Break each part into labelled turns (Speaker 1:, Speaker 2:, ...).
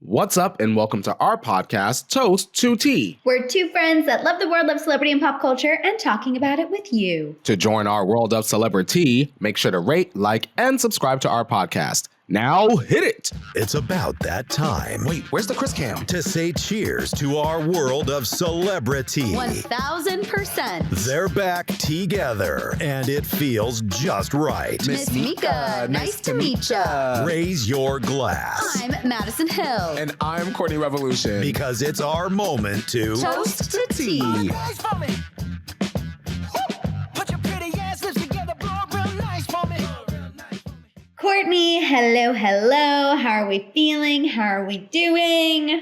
Speaker 1: What's up, and welcome to our podcast, Toast to Tea.
Speaker 2: We're two friends that love the world of celebrity and pop culture and talking about it with you.
Speaker 1: To join our world of celebrity, make sure to rate, like, and subscribe to our podcast. Now hit it.
Speaker 3: It's about that time.
Speaker 1: Wait, where's the Chris Cam?
Speaker 3: To say cheers to our world of celebrity.
Speaker 2: 1000%.
Speaker 3: They're back together, and it feels just right.
Speaker 2: Miss Mika, nice to meet ya.
Speaker 3: Raise your glass.
Speaker 2: I'm Maddison Hill.
Speaker 1: And I'm Courtney Revolution.
Speaker 3: Because it's our moment to
Speaker 2: Toast to tea. Courtney, hello. How are we feeling? How are we doing?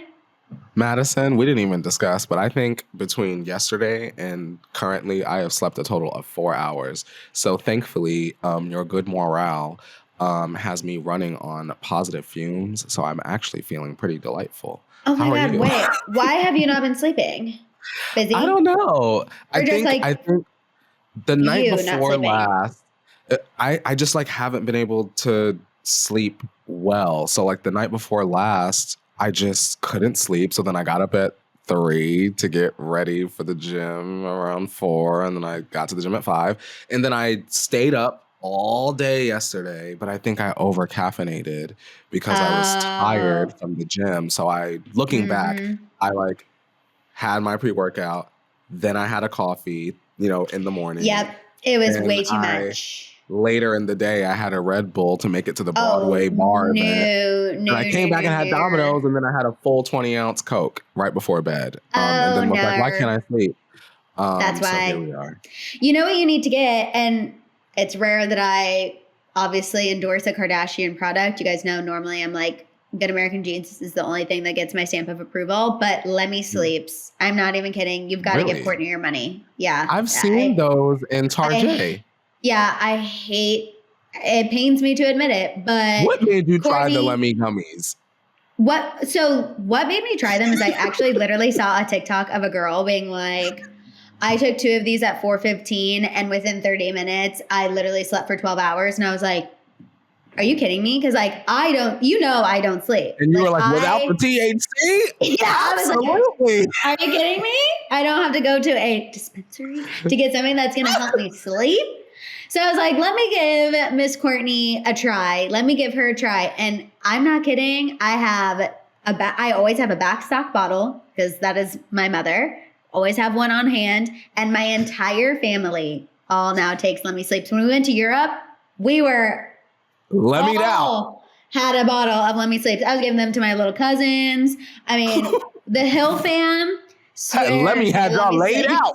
Speaker 1: Maddison, we didn't even discuss, but I think between yesterday and currently, I have slept a total of 4 hours. So thankfully, your good morale has me running on positive fumes. So I'm actually feeling pretty delightful.
Speaker 2: Oh my God, wait. Why have you not been sleeping? Busy?
Speaker 1: I don't know. I think the night
Speaker 2: not
Speaker 1: before
Speaker 2: sleeping.
Speaker 1: last, I just haven't been able to sleep well. So the night before last, I just couldn't sleep. So then I got up at 3 to get ready for the gym around 4. And then I got to the gym at 5. And then I stayed up all day yesterday, but I think I over caffeinated because I was tired from the gym. So looking back, I had my pre-workout, then I had a coffee, in the morning.
Speaker 2: Yep. It was way too much.
Speaker 1: Later in the day, I had a Red Bull to make it to the Broadway bar event. And I came back and had Domino's, and then I had a full 20-ounce Coke right before bed. And then was why can't I sleep?
Speaker 2: That's why.
Speaker 1: So here we are.
Speaker 2: You know what you need to get, and it's rare that I obviously endorse a Kardashian product. You guys know normally I'm Good American Jeans is the only thing that gets my stamp of approval, but Let Me Sleeps. I'm not even kidding. You've got to give Courtney your money. Yeah.
Speaker 1: I've seen those in Target.
Speaker 2: I hate, it pains me to admit it, but.
Speaker 1: What made you try the Let Me gummies?
Speaker 2: What made me try them is I actually literally saw a TikTok of a girl being like, I took 2 of these at 4:15 and within 30 minutes, I literally slept for 12 hours. And I was like, are you kidding me? Because I don't sleep.
Speaker 1: And you were without the THC?
Speaker 2: Yeah,
Speaker 1: absolutely.
Speaker 2: Are you kidding me? I don't have to go to a dispensary to get something that's going to help me sleep. So I was like, let me give Miss Courtney a try. Let me give her a try. And I'm not kidding. I always have a backstock bottle because that is my mother. Always have one on hand. And my entire family all now takes Let Me Sleep. So when we went to Europe, we were
Speaker 1: Let me down.
Speaker 2: Had a bottle of Let Me Sleep. I was giving them to my little cousins. I mean, the Hill fam.
Speaker 1: Let me have y'all laid out.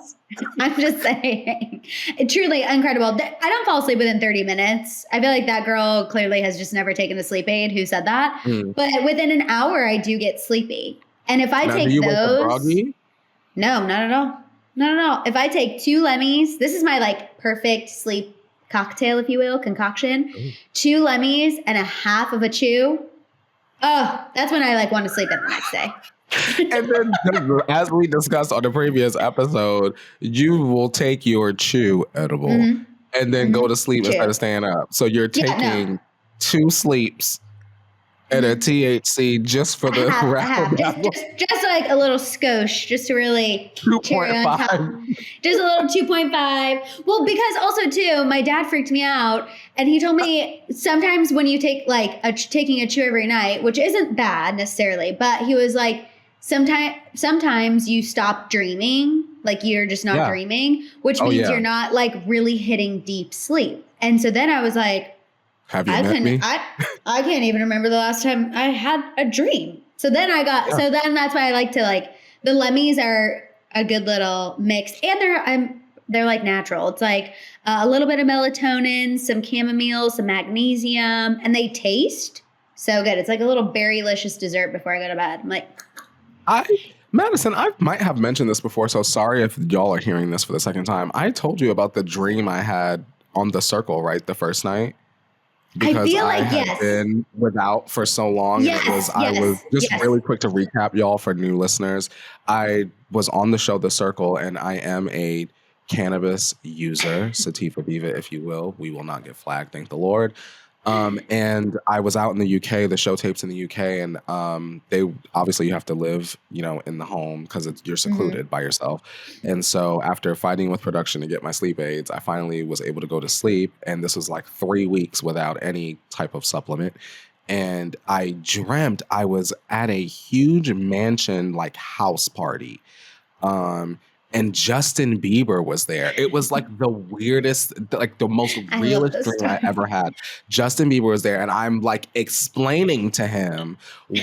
Speaker 2: I'm just saying. Truly incredible. I don't fall asleep within 30 minutes. I feel like that girl clearly has just never taken a sleep aid. Who said that? But within an hour, I do get sleepy. And if I take those. No, not at all. Not at all. If I take 2 Lemmies, this is my perfect sleep cocktail, if you will, concoction. 2 Lemmies and a half of a chew. Oh, that's when I want to sleep in the next day.
Speaker 1: And then, as we discussed on the previous episode, you will take your chew edible and then go to sleep instead of staying up. So you're taking 2 sleeps and a THC just for the round.
Speaker 2: Just a little skosh, just to really
Speaker 1: 2.5.
Speaker 2: Just a little 2.5. Well, because also too, my dad freaked me out, and he told me sometimes when you take taking a chew every night, which isn't bad necessarily, but he was like, sometimes you stop dreaming, you're just not dreaming, which means you're not really hitting deep sleep. And so then I was like,
Speaker 1: have you met me?
Speaker 2: I can't even remember the last time I had a dream. So then so then that's why I like to the Lemmies are a good little mix, and they're natural. It's a little bit of melatonin, some chamomile, some magnesium, and they taste so good. It's a little berry-licious dessert before I go to bed. I'm
Speaker 1: Maddison, I might have mentioned this before, so sorry if y'all are hearing this for the second time. I told you about the dream I had on the circle, right, the first night? Because I had been without for so long.
Speaker 2: Yes,
Speaker 1: and I was just really quick to recap y'all for new listeners. I was on the show The Circle, and I am a cannabis user, sativa diva, if you will. We will not get flagged, thank the Lord. And I was out in the UK, the show tapes in the UK, and they obviously you have to live, in the home because you're secluded by yourself. And so after fighting with production to get my sleep aids, I finally was able to go to sleep. And this was like 3 weeks without any type of supplement. And I dreamt I was at a huge mansion like house party. And Justin Bieber was there. It was like the weirdest, like the most realist dream I ever had. Justin Bieber was there, and I'm like explaining to him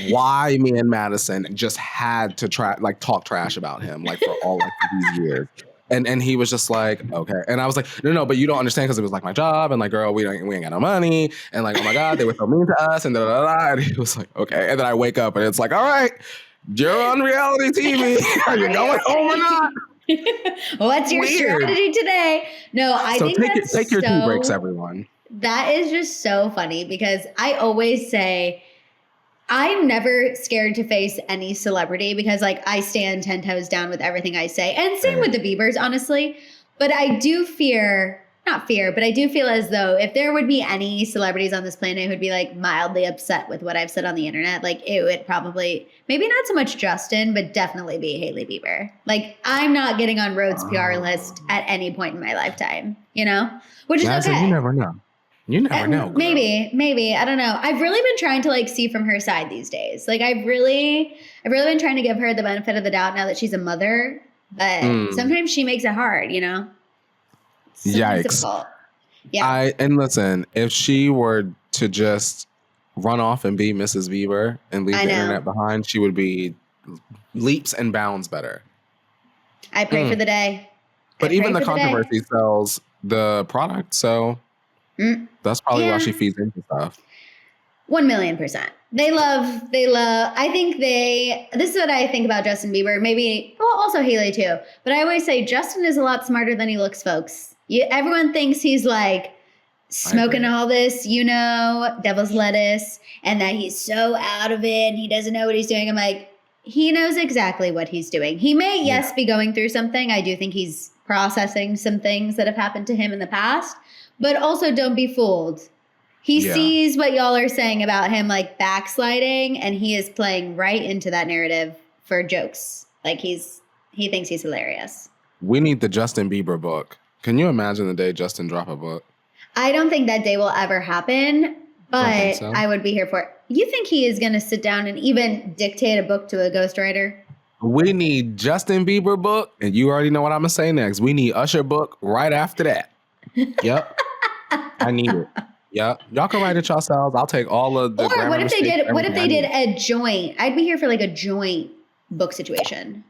Speaker 1: why me and Maddison just had to talk trash about him like for all like these years. And he was just like, okay. And I was like, no, but you don't understand because it was like my job. And like, girl, we ain't got no money. And like, oh my God, they were so mean to us. And da da da. And he was like, okay. And then I wake up and it's like, all right, you're on reality TV. Are you going home or not?
Speaker 2: What's your strategy today? No, I think
Speaker 1: take your tea breaks, everyone.
Speaker 2: That is just so funny because I always say I'm never scared to face any celebrity because like I stand 10 toes down with everything I say. And same with the Biebers, honestly. But I do but I do feel as though if there would be any celebrities on this planet who'd be like mildly upset with what I've said on the internet, like it would probably, maybe not so much Justin, but definitely be Hailey Bieber. Like I'm not getting on RHOBH's PR list at any point in my lifetime, which is okay.
Speaker 1: You never know. You never know. Girl.
Speaker 2: Maybe. I don't know. I've really been trying to like see from her side these days. Like I've really been trying to give her the benefit of the doubt now that she's a mother, but sometimes she makes it hard,
Speaker 1: Yikes.
Speaker 2: Yeah.
Speaker 1: And listen, if she were to just run off and be Mrs. Bieber and leave the internet behind, she would be leaps and bounds better.
Speaker 2: I pray for the day.
Speaker 1: But even the controversy sells the product, so that's probably why she feeds into stuff.
Speaker 2: 1,000,000%. They love, this is what I think about Justin Bieber, also Hailey too. But I always say Justin is a lot smarter than he looks, folks. Everyone thinks he's like smoking all this, devil's lettuce, and that he's so out of it and he doesn't know what he's doing. I'm like, he knows exactly what he's doing. He may, be going through something. I do think he's processing some things that have happened to him in the past, but also don't be fooled. He sees what y'all are saying about him like backsliding, and he is playing right into that narrative for jokes. Like he thinks he's hilarious.
Speaker 1: We need the Justin Bieber book. Can you imagine the day Justin drop a book?
Speaker 2: I don't think that day will ever happen, but I would be here for it. You think he is going to sit down and even dictate a book to a ghostwriter?
Speaker 1: We need Justin Bieber book, and you already know what I'm going to say next. We need Usher book right after that. Yep. I need it. Yep. Y'all can write it yourselves. I'll take all of the
Speaker 2: Or what if they did a joint? I'd be here for like a joint book situation.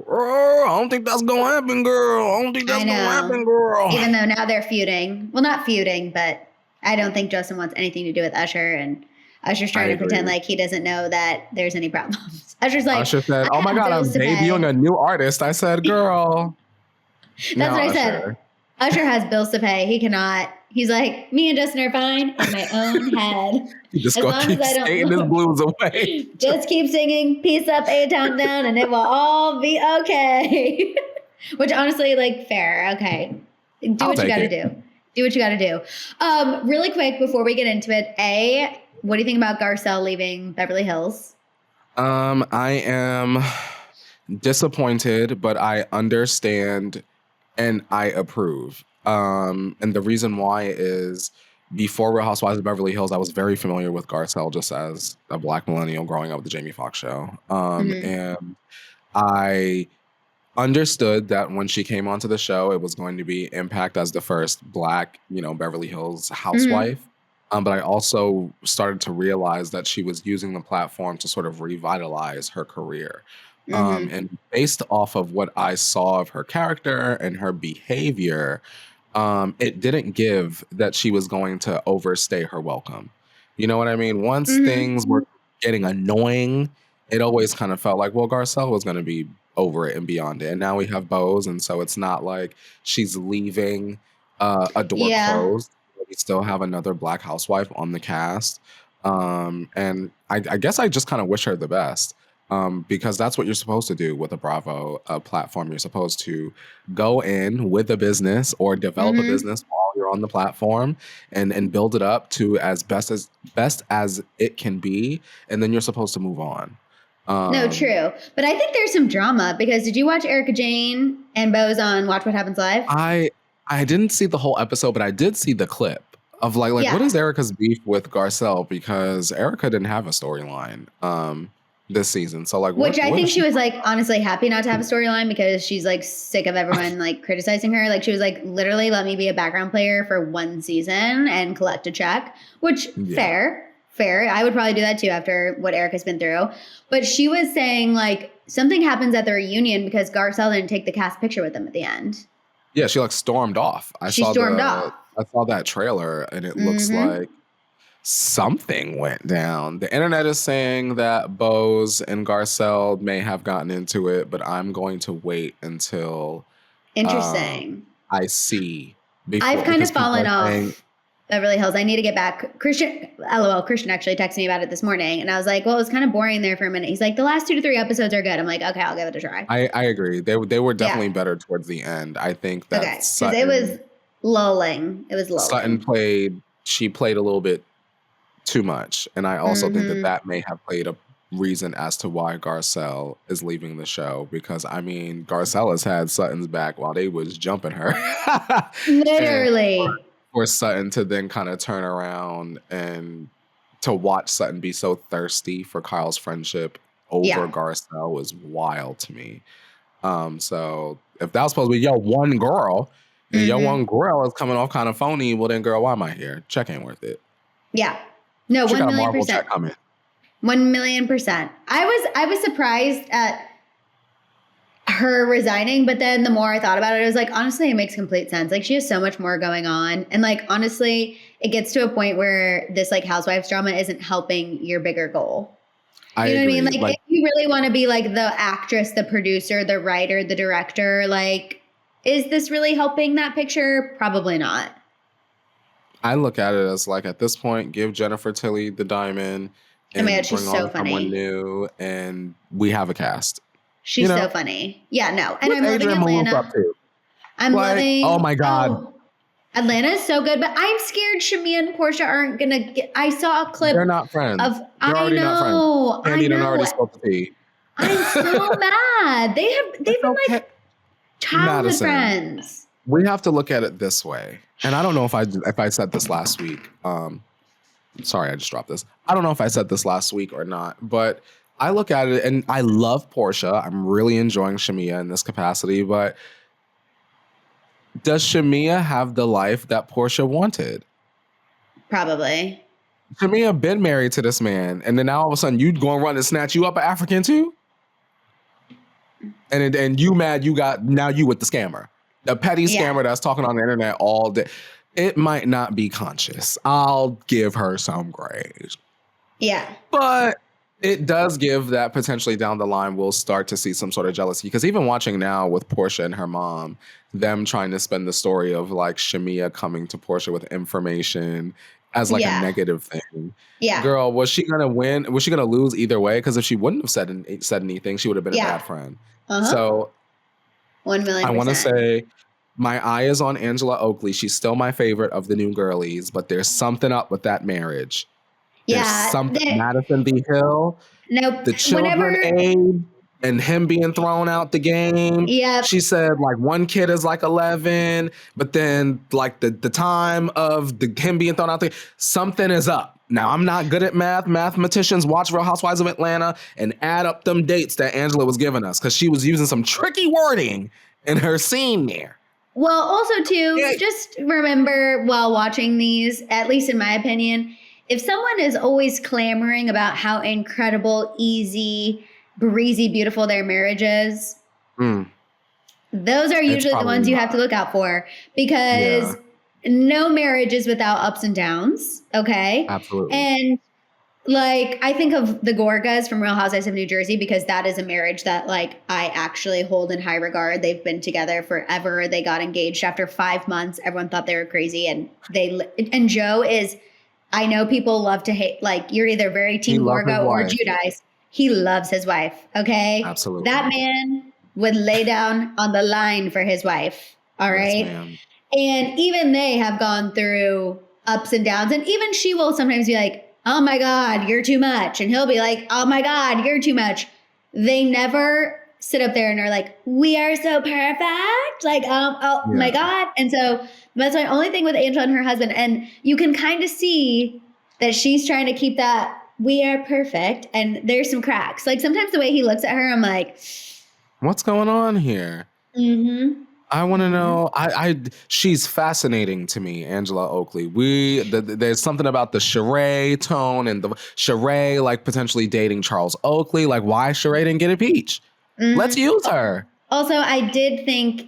Speaker 1: I don't think that's going to happen, girl. I don't think that's going to happen, girl.
Speaker 2: Even though now they're feuding. Well, not feuding, but I don't think Justin wants anything to do with Usher, and Usher's trying to pretend like he doesn't know that there's any problems. Usher said,
Speaker 1: oh my God, I'm debuting a new artist. I said, girl.
Speaker 2: That's what I said. Usher has bills to pay. He cannot. He's like, me and Justin are fine in my own head.
Speaker 1: You just gonna keep skating his blues away.
Speaker 2: Just keep singing Peace Up, A-Town Down, and it will all be okay. Which honestly, like, fair. Okay. Do what you gotta do. Do what you gotta do. Really quick, before we get into it, what do you think about Garcelle leaving Beverly Hills?
Speaker 1: I am disappointed, but I understand and I approve. And the reason why is before Real Housewives of Beverly Hills, I was very familiar with Garcelle just as a Black millennial growing up with the Jamie Foxx show. And I understood that when she came onto the show, it was going to be Impact as the first Black, Beverly Hills housewife. But I also started to realize that she was using the platform to sort of revitalize her career. And based off of what I saw of her character and her behavior, it didn't give that she was going to overstay her welcome. You know what I mean? Once things were getting annoying, it always kind of felt like, well, Garcelle was going to be over it and beyond it. And now we have Bose, and so it's not like she's leaving a door closed. We still have another Black housewife on the cast. And I guess I just kind of wish her the best. Because that's what you're supposed to do with a Bravo platform. You're supposed to go in with a business or develop a business while while you're on the platform and build it up to as best as it can be, and then you're supposed to move on.
Speaker 2: No, true. But I think there's some drama because did you watch Erica Jane and Bo's on Watch What Happens Live?
Speaker 1: I didn't see the whole episode, but I did see the clip of like what is Erica's beef with Garcelle, because Erica didn't have a storyline this season. So like,
Speaker 2: which I think she was like honestly happy not to have a storyline because she's like sick of everyone like criticizing her. Like she was like, literally let me be a background player for one season and collect a check, which fair. I would probably do that too after what Erica's been through. But she was saying like something happens at the reunion because Garcelle didn't take the cast picture with them at the end.
Speaker 1: Yeah, she like stormed off. I saw that trailer and it looks like something went down. The internet is saying that Bose and Garcelle may have gotten into it, but I'm going to wait until I see.
Speaker 2: I've kind of fallen off Beverly Hills. I need to get back. Christian actually texted me about it this morning, and I was like, well, it was kind of boring there for a minute. He's like, the last 2 to 3 episodes are good. I'm like, okay, I'll give it a try.
Speaker 1: I agree. They were definitely better towards the end. I think that
Speaker 2: because it was lulling.
Speaker 1: Sutton played a little bit too much, and I also think that may have played a reason as to why Garcelle is leaving the show, because I mean Garcelle has had Sutton's back while they was jumping her.
Speaker 2: Literally.
Speaker 1: For Sutton to then kind of turn around and to watch Sutton be so thirsty for Kyle's friendship over Garcelle was wild to me. So if that was supposed to be your one girl and your one girl is coming off kind of phony, well then girl, why am I here? Check ain't worth it.
Speaker 2: Yeah. No, 1,000,000%. 1,000,000%. I was surprised at her resigning, but then the more I thought about it, I was like, honestly, it makes complete sense. Like she has so much more going on. And like, honestly, it gets to a point where this like housewives drama isn't helping your bigger goal. You know what I mean? Like if you really want to be like the actress, the producer, the writer, the director, like, is this really helping that picture? Probably not.
Speaker 1: I look at it as like, at this point, give Jennifer Tilly the diamond and bring
Speaker 2: she's so funny.
Speaker 1: Someone new, and we have a cast.
Speaker 2: She's so funny. Yeah, no. And I'm loving Atlanta. I'm loving.
Speaker 1: Oh my God.
Speaker 2: Oh, Atlanta is so good, but I'm scared Shamia and Portia aren't going to get. I saw a clip.
Speaker 1: They're not friends.
Speaker 2: They're already not friends.
Speaker 1: Andy done already spoke to T.
Speaker 2: I'm so mad. They've been like childhood
Speaker 1: Maddison,
Speaker 2: friends.
Speaker 1: We have to look at it this way. And I don't know if I said this last week. Sorry, I just dropped this. I don't know if I said this last week or not, but I look at it and I love Portia. I'm really enjoying Shamia in this capacity, but does Shamia have the life that Portia wanted?
Speaker 2: Probably.
Speaker 1: Shamia been married to this man, and then now all of a sudden you go and run and snatch you up an African too? And you mad you got, now you with the scammer. The petty scammer that's talking on the internet all day. It might not be conscious. I'll give her some grace.
Speaker 2: Yeah.
Speaker 1: But it does give that potentially down the line we'll start to see some sort of jealousy. Because even watching now with Portia and her mom, them trying to spin the story of like Shamia coming to Portia with information as like a negative thing.
Speaker 2: Yeah.
Speaker 1: Girl, was she going to win? Was she going to lose either way? Because if she wouldn't have said anything, she would have been a bad friend. So
Speaker 2: 1,000,000%.
Speaker 1: I want to say my eye is on Angela Oakley. She's still my favorite of the new girlies, but there's something up with that marriage. There's something. Maddison B. Hill.
Speaker 2: Nope.
Speaker 1: The children aid and him being thrown out the game.
Speaker 2: Yeah.
Speaker 1: She said like one kid is like 11, but then like the time of him being thrown out there, something is up. Now, I'm not good at math. Mathematicians watch Real Housewives of Atlanta and add up them dates that Angela was giving us because she was using some tricky wording in her scene there.
Speaker 2: Well, also too, just remember while watching these, at least in my opinion, if someone is always clamoring about how incredible, easy, breezy, beautiful their marriage is, those are usually the ones you have to look out for because no marriage is without ups and downs. Okay.
Speaker 1: Absolutely.
Speaker 2: And like, I think of the Gorgas from Real Housewives of New Jersey because that is a marriage that like I actually hold in high regard. They've been together forever. They got engaged after 5 months. Everyone thought they were crazy. And Joe is, I know people love to hate, like you're either very team Gorga or Giudice. He loves his wife. Okay.
Speaker 1: Absolutely.
Speaker 2: That man would lay down on the line for his wife. All right.
Speaker 1: Yes,
Speaker 2: And even they have gone through ups and downs. And even she will sometimes be like, oh my God, you're too much. And he'll be like, oh my God, you're too much. They never sit up there and are like, we are so perfect. Like, my God. And so that's my only thing with Angela and her husband. And you can kind of see that she's trying to keep that we are perfect. And there's some cracks. Like sometimes the way he looks at her, I'm like,
Speaker 1: what's going on here?
Speaker 2: Mm-hmm.
Speaker 1: I want to know. She's fascinating to me, Angela Oakley. There's something about the Sheree tone and the Sheree like potentially dating Charles Oakley. Like, why Sheree didn't get impeached? Let's use her.
Speaker 2: Also, I did think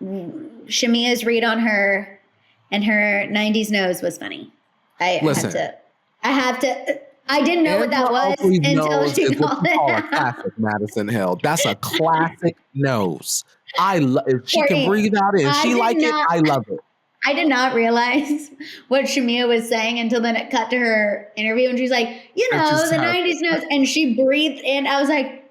Speaker 2: Shamia's read on her and her 90s nose was funny. I didn't know what that was until she called it out.
Speaker 1: Classic Maddison Hill. That's a classic nose. If she can breathe out it and she like it, I love it.
Speaker 2: I did not realize what Shamia was saying until then it cut to her interview and she's like, the 90s nose. And she breathed in. I was like,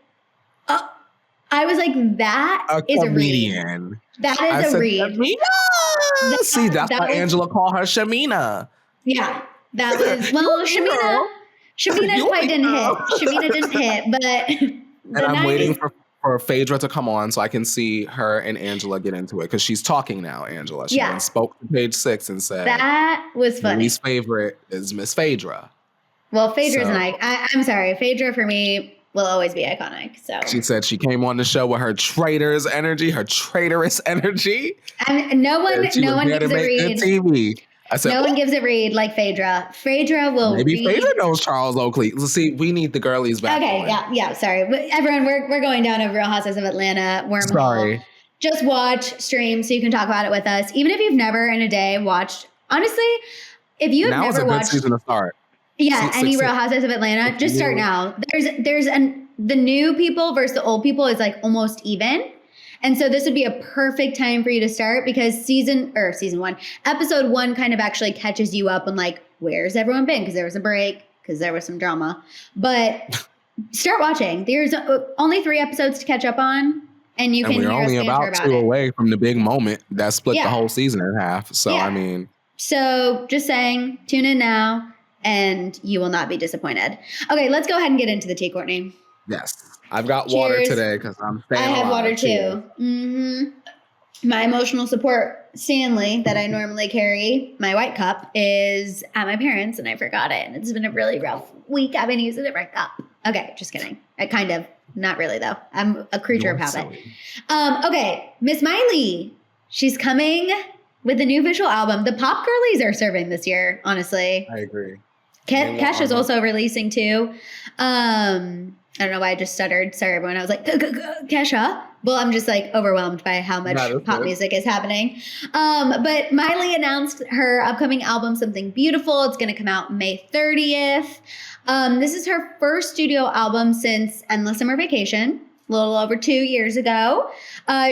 Speaker 2: that is a read. That is a read.
Speaker 1: Shamina. See, that's why Angela called her Shamina.
Speaker 2: Yeah. That was, Shamina quite didn't hit. Shamina didn't hit, but
Speaker 1: and I'm waiting for Phaedra to come on so I can see her and Angela get into it because she's talking now, Angela. She spoke to page 6 and said
Speaker 2: that was funny.
Speaker 1: Least favorite is Miss Phaedra.
Speaker 2: Well, Phaedra's I'm sorry. Phaedra for me will always be iconic. So
Speaker 1: she said she came on the show with her traitorous energy.
Speaker 2: And no one gives a read.
Speaker 1: TV. I said,
Speaker 2: no one gives a read like Phaedra. Phaedra will
Speaker 1: maybe read. Phaedra knows Charles Oakley. Let's see. We need the girlies back.
Speaker 2: Okay, yeah. Sorry, everyone. We're going down a Real Housewives of Atlanta wormhole.
Speaker 1: Sorry.
Speaker 2: Just watch, stream, so you can talk about it with us. Even if you've never in a day watched. Honestly, if you have never watched,
Speaker 1: season to start.
Speaker 2: Yeah, any Real Housewives of Atlanta, just start now. The new people versus the old people is like almost even. And so this would be a perfect time for you to start because episode 1 kind of actually catches you up on like, where's everyone been? Because there was a break, because there was some drama. But start watching. There's only 3 episodes to catch up on. And you can
Speaker 1: we're only about 2 away from the big moment that split the whole season in half. So, I mean. So just saying, tune in now and you will not be disappointed. Okay, let's go ahead and get into the tea, Courtney. Yes. I've got water today because I'm staying alive.
Speaker 2: I have water too. Mm-hmm. My emotional support Stanley that I normally carry, my white cup, is at my parents' and I forgot it. And it's been a really rough week. I've been using a different cup. Okay, just kidding. I kind of, not really though. I'm a creature of habit. Okay, Miss Miley. She's coming with a new visual album. The pop girlies are serving this year, honestly.
Speaker 1: I agree.
Speaker 2: Kesha's also releasing too. I don't know why I just stuttered. Sorry, everyone. I was like, Kesha. Well, I'm just like overwhelmed by how much pop music is happening. But Miley announced her upcoming album, Something Beautiful. It's going to come out May 30th. This is her first studio album since Endless Summer Vacation, a little over 2 years ago.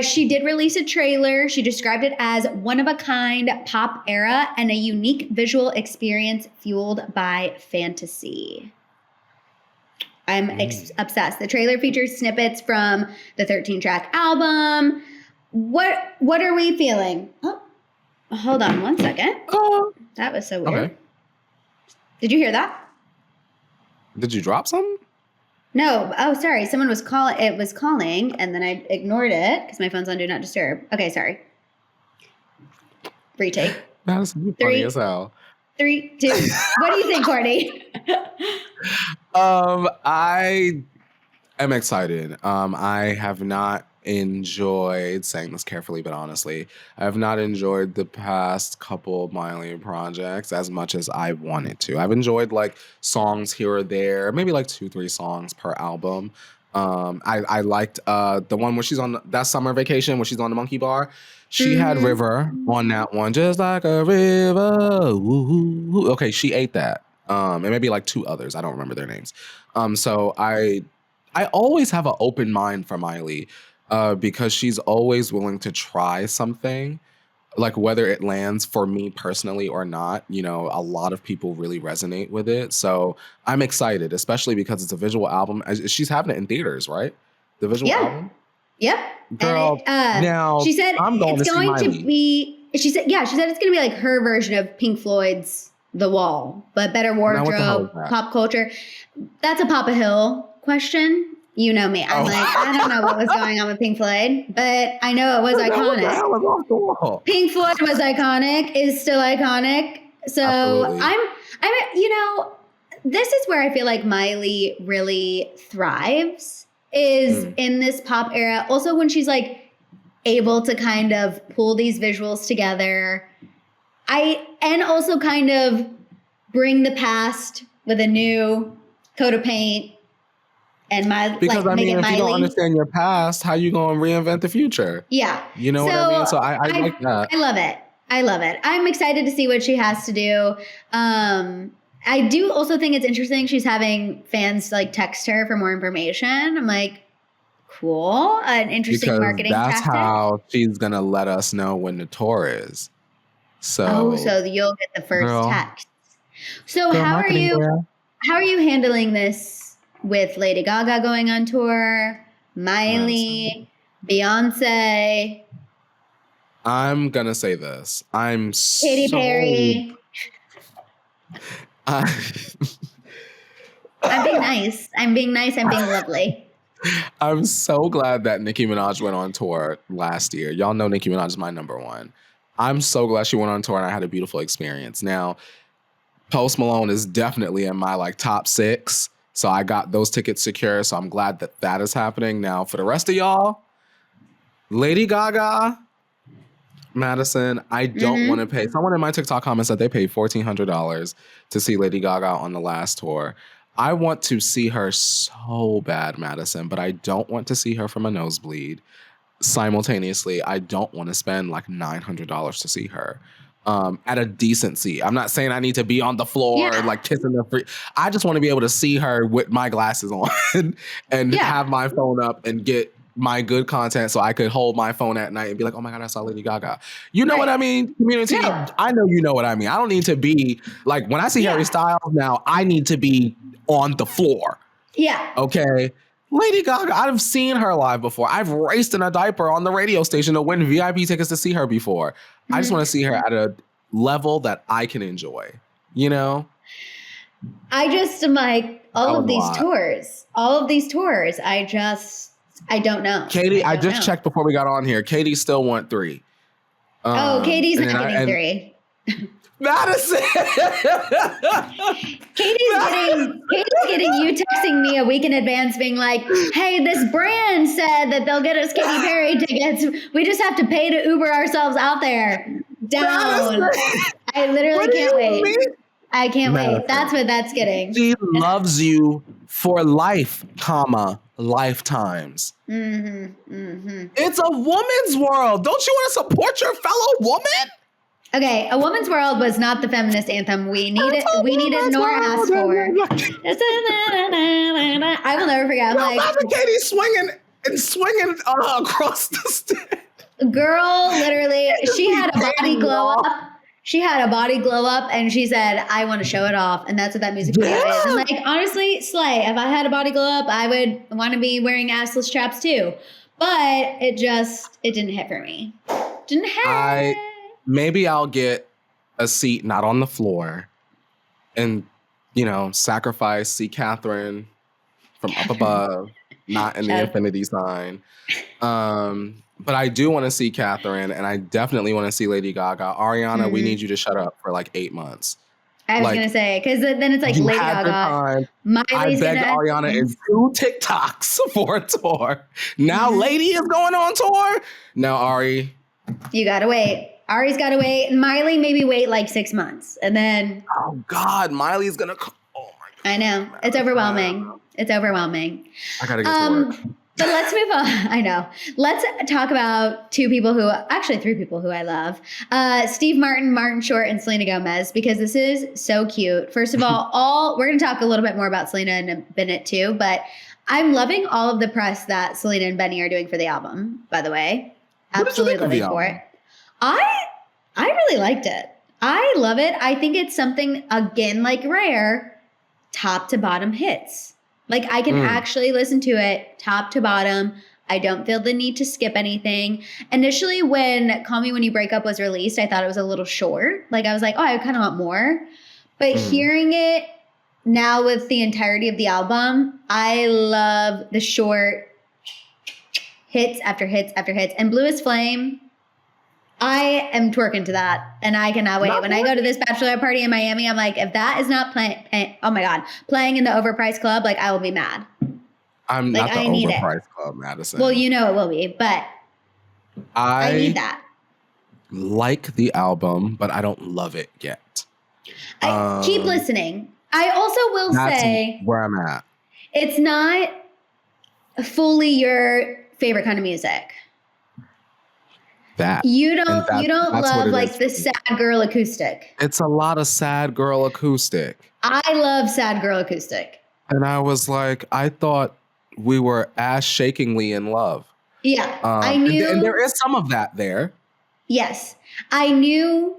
Speaker 2: She did release a trailer. She described it as one-of-a-kind pop era and a unique visual experience fueled by fantasy. I'm obsessed. The trailer features snippets from the 13-track album. What are we feeling? Oh, hold on one second. Oh, that was so weird. Okay. Did you hear that?
Speaker 1: Did you drop something?
Speaker 2: No. Oh, sorry. Someone was calling. It was calling, and then I ignored it because my phone's on Do Not Disturb. Okay, sorry. Retake.
Speaker 1: That's funny as hell.
Speaker 2: 3, 2. What do you think, Courtney?
Speaker 1: I am excited. I have not enjoyed, saying this carefully but honestly, I have not enjoyed the past couple Miley projects as much as I wanted to. I've enjoyed like songs here or there, maybe like 2-3 songs per album. I liked the one where she's on that Summer Vacation where she's on the monkey bar. She had River on that one, just like a river. Ooh. Okay, she ate that. And maybe like 2 others. I don't remember their names. So I always have an open mind for Miley because she's always willing to try something. Like whether it lands for me personally or not, you know, a lot of people really resonate with it. So I'm excited, especially because it's a visual album. She's having it in theaters, right? The visual album?
Speaker 2: Yep.
Speaker 1: Girl, now
Speaker 2: she said
Speaker 1: I'm going
Speaker 2: it's
Speaker 1: to
Speaker 2: going
Speaker 1: see
Speaker 2: to be she said it's going to be like her version of Pink Floyd's The Wall, but better wardrobe, pop culture. That's a Papa Hill question. You know me. I'm like, I don't know what was going on with Pink Floyd, but I know it was iconic. What the hell is off the wall? Pink Floyd was iconic, is still iconic. So absolutely. I'm, this is where I feel like Miley really thrives is in this pop era. Also when she's like able to kind of pull these visuals together. And also kind of bring the past with a new coat of paint. And
Speaker 1: because if you don't understand your past, how you gonna reinvent the future?
Speaker 2: Yeah,
Speaker 1: you know what I mean. So I like that.
Speaker 2: I love it. I'm excited to see what she has to do. I do also think it's interesting. She's having fans like text her for more information. I'm like, cool, an interesting marketing tactic.
Speaker 1: That's how she's gonna let us know when the tour is. So
Speaker 2: you'll get the first text. So how are you handling this? With Lady Gaga going on tour, Miley, Beyonce.
Speaker 1: I'm going to say this.
Speaker 2: Katy Perry. I'm being nice. I'm being lovely.
Speaker 1: I'm so glad that Nicki Minaj went on tour last year. Y'all know Nicki Minaj is my number one. I'm so glad she went on tour and I had a beautiful experience. Now, Post Malone is definitely in my top 6. So I got those tickets secure. So I'm glad that is happening. Now, for the rest of y'all, Lady Gaga, Maddison, I don't want to pay. Someone in my TikTok comments said they paid $1,400 to see Lady Gaga on the last tour. I want to see her so bad, Maddison, but I don't want to see her from a nosebleed. Simultaneously, I don't want to spend $900 to see her. At a decent seat. I'm not saying I need to be on the floor kissing the free. I just want to be able to see her with my glasses on and have my phone up and get my good content so I could hold my phone at night and be like, oh my God, I saw Lady Gaga. You know what I mean? Community, I know you know what I mean. I don't need to be when I see Harry Styles now, I need to be on the floor.
Speaker 2: Yeah.
Speaker 1: Okay. Lady Gaga, I've seen her live before. I've raced in a diaper on the radio station to win VIP tickets to see her before. I just want to see her at a level that I can enjoy,
Speaker 2: I just am like, all of these tours, I don't know.
Speaker 1: Katie, I just checked before we got on here. Katie still want 3.
Speaker 2: Katie's not getting 3.
Speaker 1: Madison!
Speaker 2: Katie's getting you texting me a week in advance being like, hey, this brand said that they'll get us Katy Perry tickets. We just have to pay to Uber ourselves out there. Down. I literally can't wait. I can't wait. That's what that's getting.
Speaker 1: She loves you for life, lifetimes. It's a woman's world. Don't you want to support your fellow woman?
Speaker 2: Okay, A Woman's World was not the feminist anthem we needed nor asked for. I will never forget.
Speaker 1: Imagine Katie swinging across the stage.
Speaker 2: Girl, literally, she had a body glow up. She had a body glow up, and she said, "I want to show it off," and that's what that music video is. And honestly, slay. If I had a body glow up, I would want to be wearing assless chaps too. But it didn't hit for me. Didn't hit.
Speaker 1: Maybe I'll get a seat not on the floor and, sacrifice, see Catherine from up above, not in the infinity sign. But I do want to see Catherine, and I definitely want to see Lady Gaga. Ariana, we need you to shut up for 8 months.
Speaker 2: I was going to say, because then it's Lady Gaga.
Speaker 1: I begged Ariana in 2 TikToks for a tour. Now Lady is going on tour. Now Ari.
Speaker 2: You got to wait. Ari's got to wait. And Miley maybe wait 6 months. And then.
Speaker 1: Oh, God. Miley's going to. Oh, my God.
Speaker 2: I know. It's overwhelming. It's overwhelming.
Speaker 1: I got to get to work.
Speaker 2: But let's move on. I know. Let's talk about 3 people who I love. Steve Martin, Martin Short, and Selena Gomez, because this is so cute. First of all, we're going to talk a little bit more about Selena in a minute too, but I'm loving all of the press that Selena and Benny are doing for the album, by the way. Absolutely living for it. I really liked it. I love it. I think it's something, again, rare, top to bottom hits. I can actually listen to it top to bottom. I don't feel the need to skip anything. Initially, when Call Me When You Break Up was released, I thought it was a little short. Like, I was like, oh, I kind of want more. But hearing it now with the entirety of the album, I love the short hits after hits after hits. And Blue is Flame, I am twerking to that, and I cannot wait. When I go to this bachelorette party in Miami, I'm like, if that is not playing, oh my God, playing in the overpriced club, like I will be mad.
Speaker 1: I'm
Speaker 2: like,
Speaker 1: not the
Speaker 2: I need
Speaker 1: overpriced club, Maddison.
Speaker 2: Well, you know it will be, but I need that.
Speaker 1: Like the album, but I don't love it yet.
Speaker 2: I keep listening. I also will say
Speaker 1: where I'm at.
Speaker 2: It's not fully your favorite kind of music. You don't love like the sad girl acoustic.
Speaker 1: It's a lot of sad girl acoustic.
Speaker 2: I love sad girl acoustic.
Speaker 1: And I was like, I thought we were ass shakingly in love.
Speaker 2: Yeah, I knew.
Speaker 1: And there is some of that there.
Speaker 2: Yes. I knew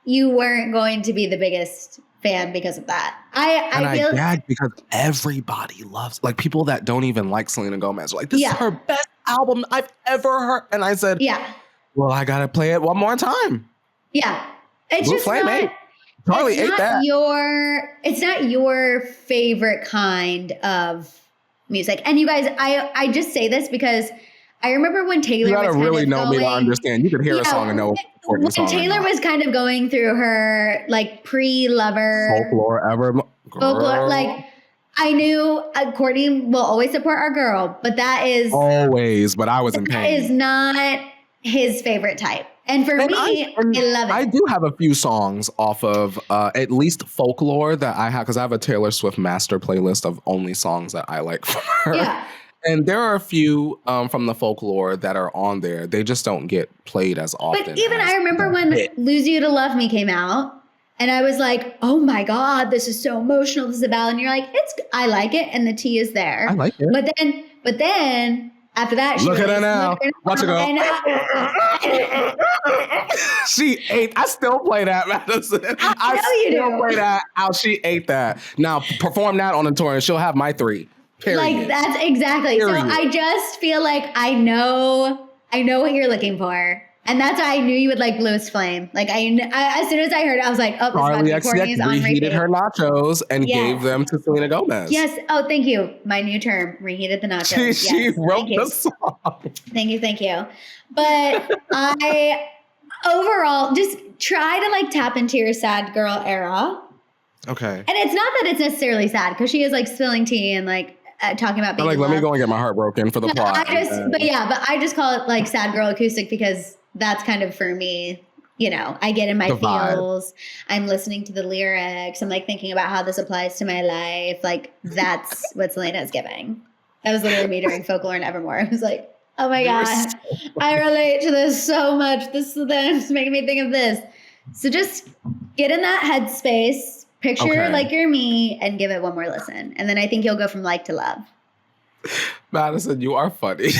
Speaker 2: you weren't going to be the biggest fan because of that. I feel
Speaker 1: gagged because everybody loves, like, people that don't even like Selena Gomez are like, this is her best album I've ever heard. And I said, well, I gotta play it one more time.
Speaker 2: Yeah. It's
Speaker 1: Blue
Speaker 2: just
Speaker 1: Flame
Speaker 2: not,
Speaker 1: Charlie ate that.
Speaker 2: It's not your favorite kind of music. And you guys, I just say this because I remember when Taylor
Speaker 1: you gotta
Speaker 2: was kind
Speaker 1: really
Speaker 2: of
Speaker 1: know me to understand. You could hear a song and know
Speaker 2: when Taylor was kind of going through her like pre-lover
Speaker 1: folklore ever.
Speaker 2: Folklore, like I knew Courtney will always support our girl, but that is
Speaker 1: always. But I was in pain.
Speaker 2: That is not his favorite type. And for me, I love it.
Speaker 1: I do have a few songs off of at least folklore that I have, because I have a Taylor Swift master playlist of only songs that I like from her.
Speaker 2: Yeah.
Speaker 1: And there are a few from the folklore that are on there. They just don't get played as often.
Speaker 2: But even I remember when Lose You to Love Me came out, and I was like, oh my God, this is so emotional. This is a ballad. And you're like, I like it. And the tea is there.
Speaker 1: I like it.
Speaker 2: But then after that, she
Speaker 1: look at her now. Watch her go. She ate. I still play that, Maddison. I still play that. How she ate that. Now perform that on a tour, and she'll have my 3. Period.
Speaker 2: Like that's exactly.
Speaker 1: Period.
Speaker 2: So I just feel like I know what you're looking for. And that's why I knew you would like Blue is Flame. Like I as soon as I heard it, I was like, oh, this is Courtney's on
Speaker 1: reheated her nachos and gave them to Selena Gomez.
Speaker 2: Yes. Oh, thank you. My new term, reheated the nachos.
Speaker 1: She wrote the song.
Speaker 2: Thank you. But I overall just try to like tap into your sad girl era.
Speaker 1: Okay.
Speaker 2: And it's not that it's necessarily sad because she is like spilling tea and like talking about being
Speaker 1: like, let me go and get my heart broken for the plot.
Speaker 2: But I just call it like sad girl acoustic because that's kind of for me, you know, I get in my feels. I'm listening to the lyrics. I'm like thinking about how this applies to my life. Like that's what Selena is giving. That was literally me during Folklore and Evermore. I was like, oh my God, I relate to this so much. This is making me think of this. So just get in that headspace, picture like you're me, and give it one more listen. And then I think you'll go from like to love.
Speaker 1: Maddison, you are funny.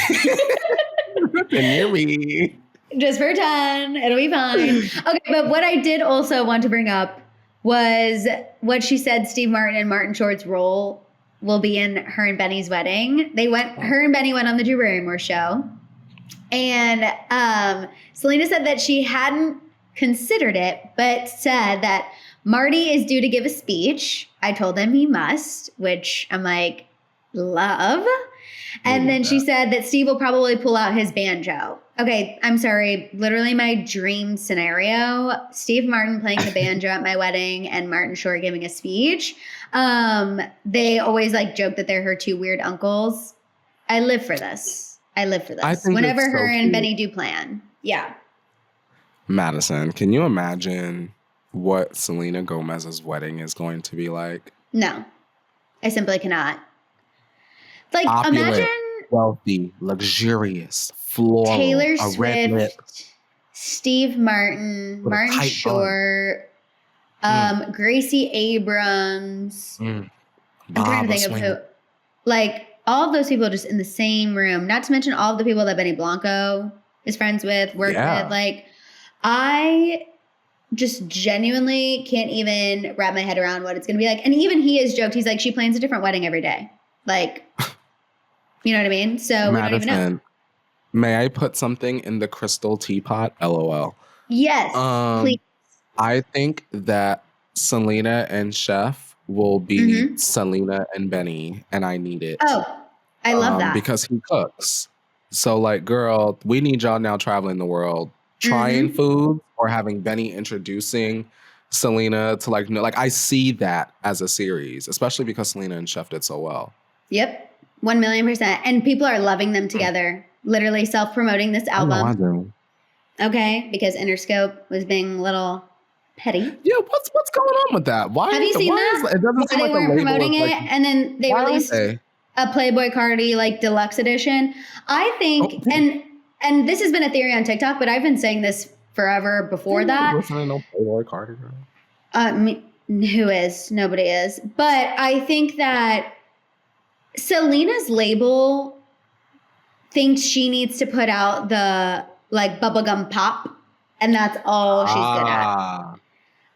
Speaker 1: Can you me?
Speaker 2: Just for 10. It'll be fine. Okay, but what I did also want to bring up was what she said Steve Martin and Martin Short's role will be in her and Benny's wedding. Her and Benny went on the Drew Barrymore show. And Selena said that she hadn't considered it, but said that Marty is due to give a speech. I told him he must, which I'm like, love. And then she said that Steve will probably pull out his banjo. Okay, I'm sorry. Literally my dream scenario, Steve Martin playing the banjo at my wedding and Martin Short giving a speech. They always like joke that they're her 2 weird uncles. I live for this. Whenever her and Benny do plan. Yeah.
Speaker 1: Maddison, can you imagine what Selena Gomez's wedding is going to be like? No,
Speaker 2: I simply cannot. Like,
Speaker 1: opulent,
Speaker 2: imagine
Speaker 1: wealthy, luxurious, floral,
Speaker 2: Taylor Swift, Steve Martin, Martin Short, Gracie Abrams. I'm trying to think of who. Like, all of those people just in the same room. Not to mention all of the people that Benny Blanco is friends with, worked with. Like, I just genuinely can't even wrap my head around what it's going to be like. And even he has joked. He's like, she plans a different wedding every day. Like, you know what I mean? So
Speaker 1: Maddison,
Speaker 2: we don't even know.
Speaker 1: May I put something in the crystal teapot? LOL.
Speaker 2: Yes, please.
Speaker 1: I think that Selena and Chef will be Selena and Benny, and I need it.
Speaker 2: Oh, I love that.
Speaker 1: Because he cooks. So, like, girl, we need y'all now traveling the world, trying food, or having Benny introducing Selena to, like, no, like, I see that as a series, especially because Selena and Chef did so well.
Speaker 2: Yep, 1,000,000%. And people are loving them together. Literally self-promoting this album.
Speaker 1: I do.
Speaker 2: Okay, because Interscope was being a little petty.
Speaker 1: Yeah, what's going on with that? Why
Speaker 2: have you seen that?
Speaker 1: It doesn't seem
Speaker 2: they
Speaker 1: like
Speaker 2: weren't promoting it, and then they released a Playboy Cardi like deluxe edition. I think, and this has been a theory on TikTok, but I've been saying this forever before that.
Speaker 1: Listening to Playboy Cardi, girl.
Speaker 2: Who is? Nobody is. But I think that Selena's label thinks she needs to put out the like bubblegum pop, and that's all she's good at.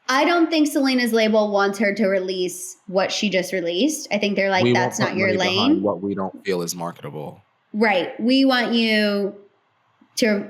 Speaker 2: I don't think Selena's label wants her to release what she just released. I think they're like, that's not your lane.
Speaker 1: What we don't feel is marketable.
Speaker 2: Right. We want you to,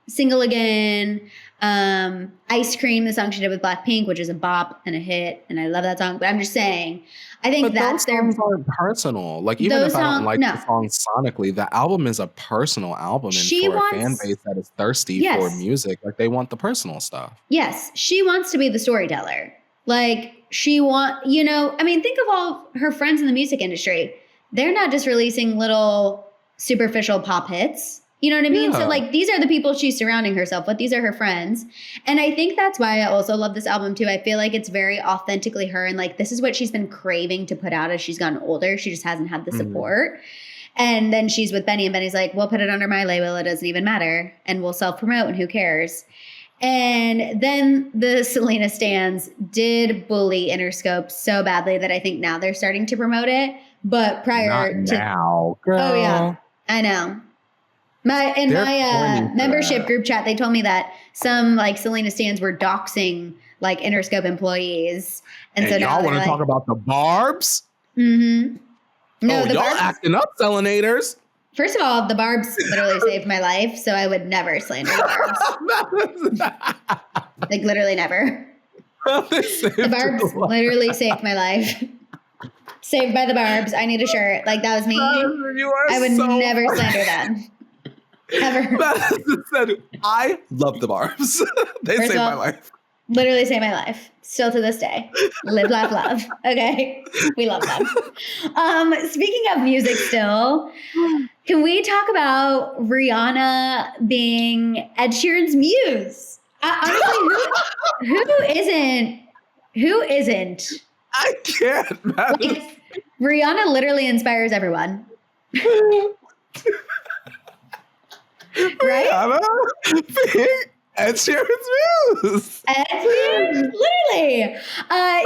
Speaker 2: Single Again, Ice Cream, the song she did with Blackpink, which is a bop and a hit, and I love that song. But I'm just saying, I think that's their
Speaker 1: songs are personal. Like, even if I don't like the song sonically, the album is a personal album, and for a fan base that is thirsty for music, like, they want the personal stuff.
Speaker 2: Yes, she wants to be the storyteller. Like, think of all her friends in the music industry. They're not just releasing little superficial pop hits. You know what I mean? Yeah. So, like, these are the people she's surrounding herself with. These are her friends. And I think that's why I also love this album, too. I feel like it's very authentically her. And, like, this is what she's been craving to put out as she's gotten older. She just hasn't had the support. And then she's with Benny. And Benny's like, we'll put it under my label. It doesn't even matter. And we'll self-promote. And who cares? And then the Selena stans did bully Interscope so badly that I think now they're starting to promote it. But prior
Speaker 1: Not now, girl.
Speaker 2: Oh, yeah. I know. My membership group chat, they told me that some like Selena stans were doxing like Interscope employees, and so now
Speaker 1: y'all want to talk about the Barbs?
Speaker 2: Mm-hmm. No, the
Speaker 1: y'all
Speaker 2: Barbs,
Speaker 1: acting up, Selenators.
Speaker 2: First of all, the Barbs literally saved my life, so I would never slander the Barbs. Like literally never. The Barbs literally saved my life. Saved by the Barbs. I need a shirt. Like that was me. I would never slander them. Ever.
Speaker 1: I love the Barbs. They saved my life.
Speaker 2: Literally saved my life. Still to this day. Live, laugh, love. Okay. We love them. Speaking of music still, can we talk about Rihanna being Ed Sheeran's muse? Honestly, who isn't?
Speaker 1: I can't.
Speaker 2: Like, Rihanna literally inspires everyone. Right?
Speaker 1: Rihanna being Ed Sheeran's muse.
Speaker 2: Ed Sheeran, literally.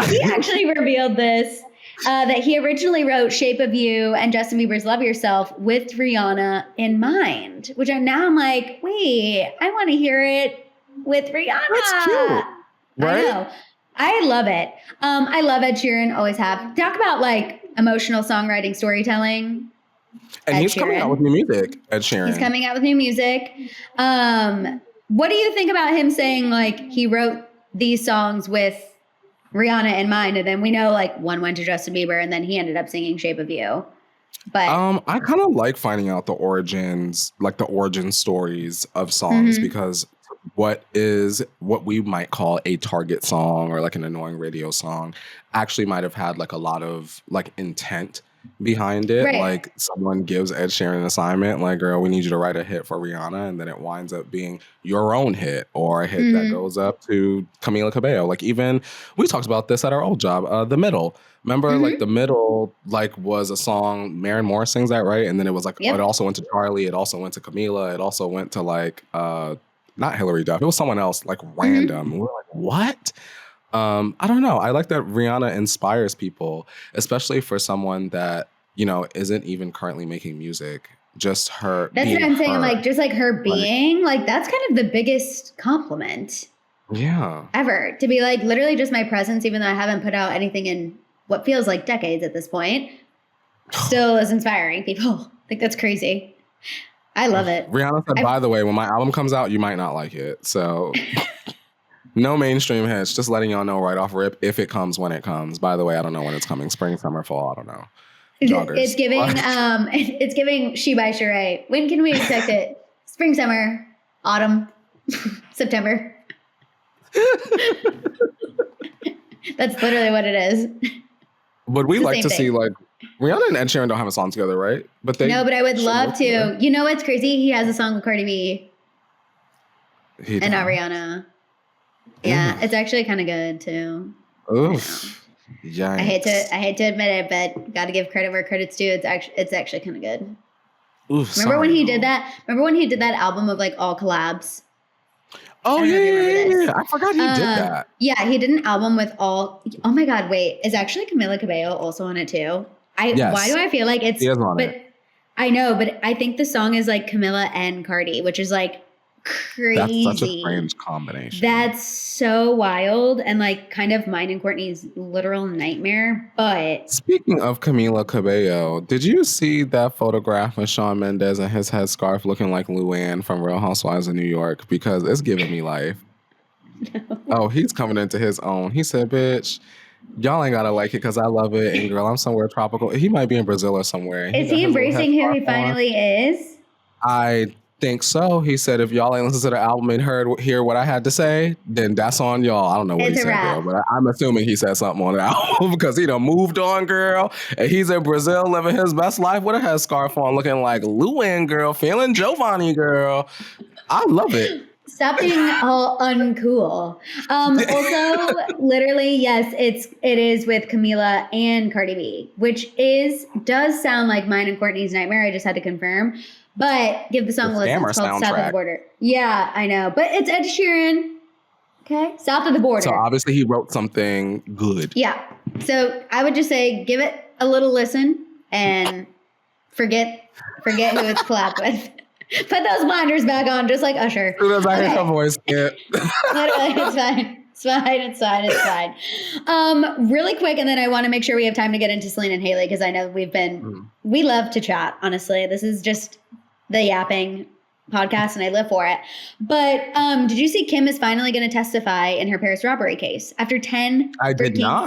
Speaker 2: He actually revealed this, that he originally wrote Shape of You and Justin Bieber's Love Yourself with Rihanna in mind, which I'm like, wait, I want to hear it with Rihanna.
Speaker 1: That's cute. Right?
Speaker 2: I know. I love it. I love Ed Sheeran, always have. Talk about like emotional songwriting, storytelling.
Speaker 1: And he's coming out with new music, Ed Sheeran.
Speaker 2: He's coming out with new music. What do you think about him saying like he wrote these songs with Rihanna in mind, and then we know like one went to Justin Bieber, and then he ended up singing Shape of You. But
Speaker 1: I kind of like finding out the origin stories of songs, because what we might call a Target song or like an annoying radio song actually might have had like a lot of like intent behind it. Right. Like someone gives Ed Sheeran an assignment, like, girl, we need you to write a hit for Rihanna, and then it winds up being your own hit or a hit that goes up to Camila Cabello. Like, even we talked about this at our old job, The Middle. Remember, like, The Middle, like, was a song, Maren Moore sings that, right? And then it was like, it also went to Charlie, it also went to Camila, it also went to like not Hillary Duff, it was someone else, like random. And we're like, what? I don't know. I like that Rihanna inspires people, especially for someone that, isn't even currently making music. Just her.
Speaker 2: That's what I'm saying. Like, just like her being, like, that's kind of the biggest compliment.
Speaker 1: Yeah.
Speaker 2: Ever. To be like, literally just my presence, even though I haven't put out anything in what feels like decades at this point, still is inspiring people. Like, that's crazy. I love it.
Speaker 1: Rihanna said, by the way, when my album comes out, you might not like it. So no mainstream hits. Just letting y'all know right off rip if it comes when it comes. By the way, I don't know when it's coming. Spring, summer, fall. I don't know. Joggers.
Speaker 2: It's giving She by Sheree. When can we expect it? Spring, summer, autumn, September. That's literally what it is.
Speaker 1: Would we like to see like Rihanna and Ed Sheeran don't have a song together, right? But they
Speaker 2: no, but I would love to. Together. You know what's crazy? He has a song with Cardi B. And not Rihanna. Yeah, it's actually kind of good too.
Speaker 1: Oof. Yeah.
Speaker 2: I hate to admit it, but got to give credit where credit's due. It's actually kind of good.
Speaker 1: Oof,
Speaker 2: Remember when he did that? Remember when he did that album of like all collabs?
Speaker 1: Oh yeah. I forgot he did that.
Speaker 2: Yeah, he did an album with all. Oh my God, wait, is actually Camila Cabello also on it too?
Speaker 1: Yes.
Speaker 2: Why do I feel like it's?
Speaker 1: He is on it.
Speaker 2: I know, but I think the song is like Camila and Cardi, which is like crazy.
Speaker 1: That's such a strange combination.
Speaker 2: That's so wild and like kind of mine and Courtney's literal nightmare. But
Speaker 1: speaking of Camila Cabello, did you see that photograph of Shawn Mendes and his headscarf looking like Luann from Real Housewives of New York? Because it's giving me life. No. Oh, he's coming into his own. He said, bitch, y'all ain't gotta like it because I love it. And girl, I'm somewhere tropical. He might be in Brazil or somewhere.
Speaker 2: Is he embracing who he finally is?
Speaker 1: I think so. He said, if y'all ain't listened to the album and hear what I had to say, then that's on y'all. I don't know what he said, girl, but I'm assuming he said something on the album because he done moved on, girl. And he's in Brazil living his best life with a headscarf on, looking like Luann, girl, feeling Giovanni, girl. I love it.
Speaker 2: Stop being all uncool. Also, literally, yes, it is with Camila and Cardi B, which does sound like mine and Courtney's nightmare. I just had to confirm. But give the song a listen. It's called South of the Border. Yeah, I know. But it's Ed Sheeran. Okay. South of the Border.
Speaker 1: So obviously he wrote something good.
Speaker 2: Yeah. So I would just say give it a little listen and forget who it's collabed with. Put those blinders back on, just like Usher.
Speaker 1: As soon as I hear her voice, yeah.
Speaker 2: It's fine. Really quick, and then I want to make sure we have time to get into Selena and Hailey because I know we love to chat, honestly. This is just the yapping podcast and I live for it. But did you see Kim is finally going to testify in her Paris robbery case after 10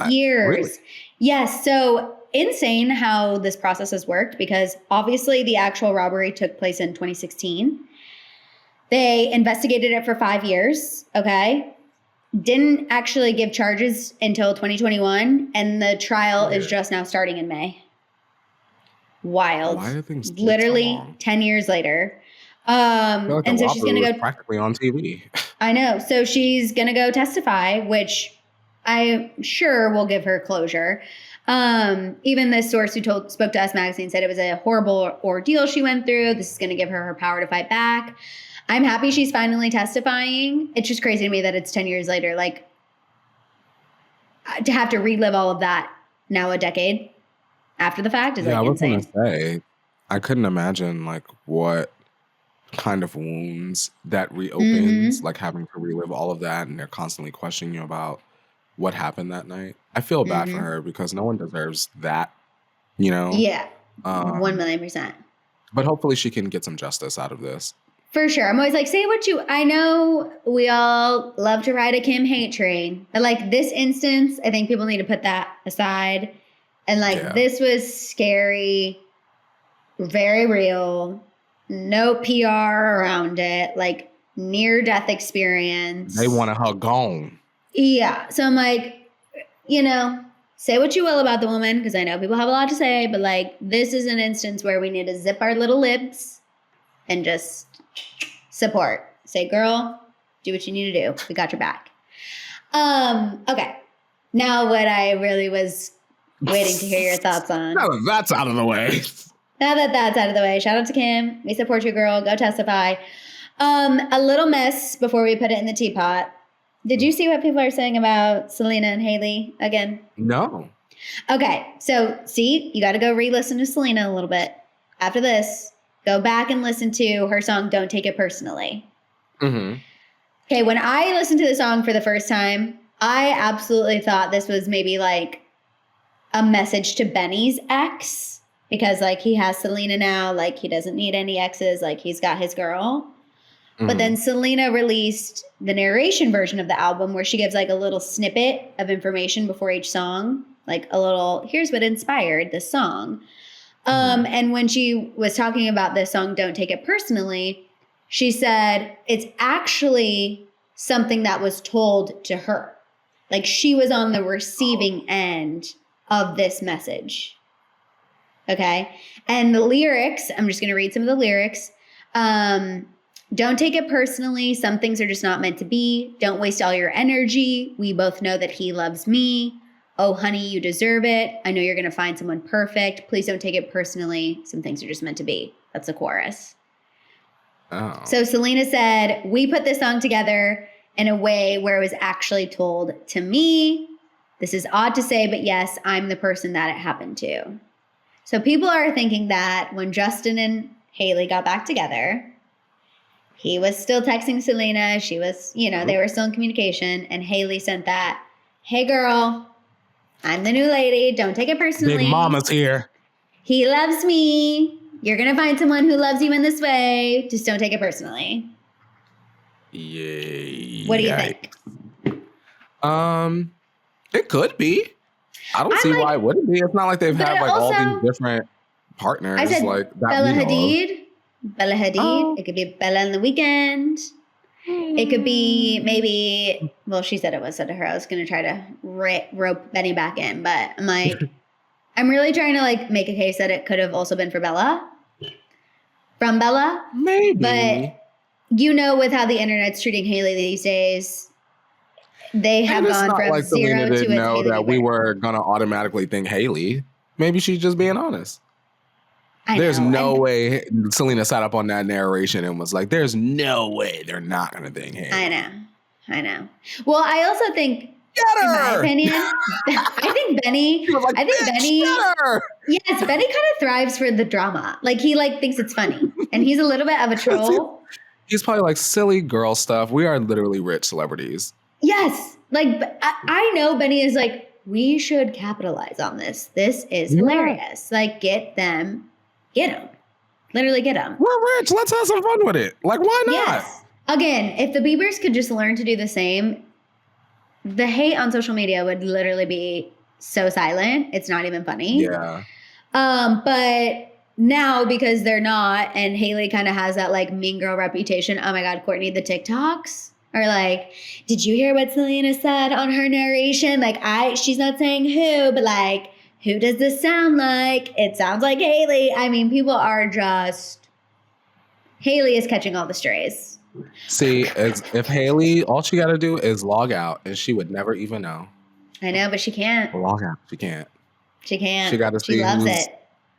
Speaker 2: years?
Speaker 1: Really?
Speaker 2: Yes. So insane how this process has worked because obviously the actual robbery took place in 2016. They investigated it for 5 years. Okay. Didn't actually give charges until 2021, and the trial is just now starting in May. Wild.
Speaker 1: Why do things take
Speaker 2: literally
Speaker 1: so long?
Speaker 2: 10 years later.
Speaker 1: Like
Speaker 2: and so she's going to go
Speaker 1: practically on TV.
Speaker 2: I know. So she's going to go testify, which I'm sure will give her closure. Even this source who spoke to Us Magazine said it was a horrible ordeal she went through. This is going to give her power to fight back. I'm happy she's finally testifying. It's just crazy to me that it's 10 years later. Like, to have to relive all of that now a decade after the fact is like insane.
Speaker 1: I was going to say, I couldn't imagine like what kind of wounds that reopens, like having to relive all of that, and they're constantly questioning you about what happened that night. I feel bad for her because no one deserves that, you know?
Speaker 2: Yeah, 1,000,000%.
Speaker 1: But hopefully she can get some justice out of this.
Speaker 2: For sure. I'm always like, I know we all love to ride a Kim hate train, but like this instance, I think people need to put that aside. And like, this was scary, very real, no PR around it, like near-death experience.
Speaker 1: They want her gone.
Speaker 2: Yeah. So I'm like, say what you will about the woman, because I know people have a lot to say, but like, this is an instance where we need to zip our little lips and just support. Say, girl, do what you need to do. We got your back. Okay. Now what I really was waiting to hear your thoughts on.
Speaker 1: Now that that's out of the way.
Speaker 2: Now that that's out of the way, shout out to Kim. We support you, girl. Go testify. A little mess before we put it in the teapot. Did you see what people are saying about Selena and Hailey again?
Speaker 1: No.
Speaker 2: Okay. So, see, you got to go re-listen to Selena a little bit. After this, go back and listen to her song, Don't Take It Personally. Mm-hmm. Okay, when I listened to the song for the first time, I absolutely thought this was maybe like a message to Benny's ex. because like he has Selena now, like he doesn't need any exes, like he's got his girl. But then Selena released the narration version of the album where she gives like a little snippet of information before each song, like a little, here's what inspired this song. And when she was talking about this song, Don't Take It Personally, she said it's actually something that was told to her. Like she was on the receiving end of this message. Okay. And the lyrics, I'm just going to read some of the lyrics. Don't take it personally. Some things are just not meant to be. Don't waste all your energy. We both know that he loves me. Oh, honey, you deserve it. I know you're going to find someone perfect. Please don't take it personally. Some things are just meant to be. That's the chorus.
Speaker 1: Oh.
Speaker 2: So Selena said, we put this song together in a way where it was actually told to me. This is odd to say, but yes, I'm the person that it happened to. So people are thinking that when Justin and Hailey got back together, he was still texting Selena. She was, they were still in communication. And Hailey sent that, hey, girl, I'm the new lady. Don't take it personally.
Speaker 1: Big Mama's here.
Speaker 2: He loves me. You're going to find someone who loves you in this way. Just don't take it personally.
Speaker 1: Yay.
Speaker 2: What do you think?
Speaker 1: It could be. I don't see why it wouldn't be. It's not like they've had like all these different partners.
Speaker 2: I said
Speaker 1: like that
Speaker 2: Bella Hadid. Bella Hadid. Oh. It could be Bella in the Weekend. It could be maybe, well, she said it was said to her. I was going to try to rope Benny back in, but I'm like, I'm really trying to like make a case that it could have also been for Bella. From Bella.
Speaker 1: Maybe.
Speaker 2: But with how the internet's treating Hailey these days, they have gone from
Speaker 1: like
Speaker 2: 0
Speaker 1: to
Speaker 2: a
Speaker 1: know
Speaker 2: Hailey
Speaker 1: that we
Speaker 2: Bieber.
Speaker 1: were going to automatically think Hailey. Maybe she's just being honest. There's no way Selena sat up on that narration and was like, there's no way they're not going to think Hailey.
Speaker 2: I know. Well, I also think,
Speaker 1: get her!
Speaker 2: in my opinion, I think Benny, yes, Benny kind of thrives for the drama. Like he thinks it's funny and he's a little bit of a troll.
Speaker 1: He's probably like silly girl stuff. We are literally rich celebrities.
Speaker 2: Yes. Like I know Benny is like, we should capitalize on this. This is hilarious. Like get them. Literally get them.
Speaker 1: We're rich. Let's have some fun with it. Like, why not?
Speaker 2: Yes. Again, if the Biebers could just learn to do the same, the hate on social media would literally be so silent. It's not even funny.
Speaker 1: Yeah.
Speaker 2: But now because they're not, and Hailey kind of has that like mean girl reputation. Oh my God, Courtney, the TikToks are like, did you hear what Selena said on her narration? Like she's not saying who, but like, who does this sound like? It sounds like Hailey. I mean, people are just, Hailey is catching all the strays.
Speaker 1: See, if Hailey, all she got to do is log out and she would never even know.
Speaker 2: I know, but she can't.
Speaker 1: Log out. She can't.
Speaker 2: She can't.
Speaker 1: She got to see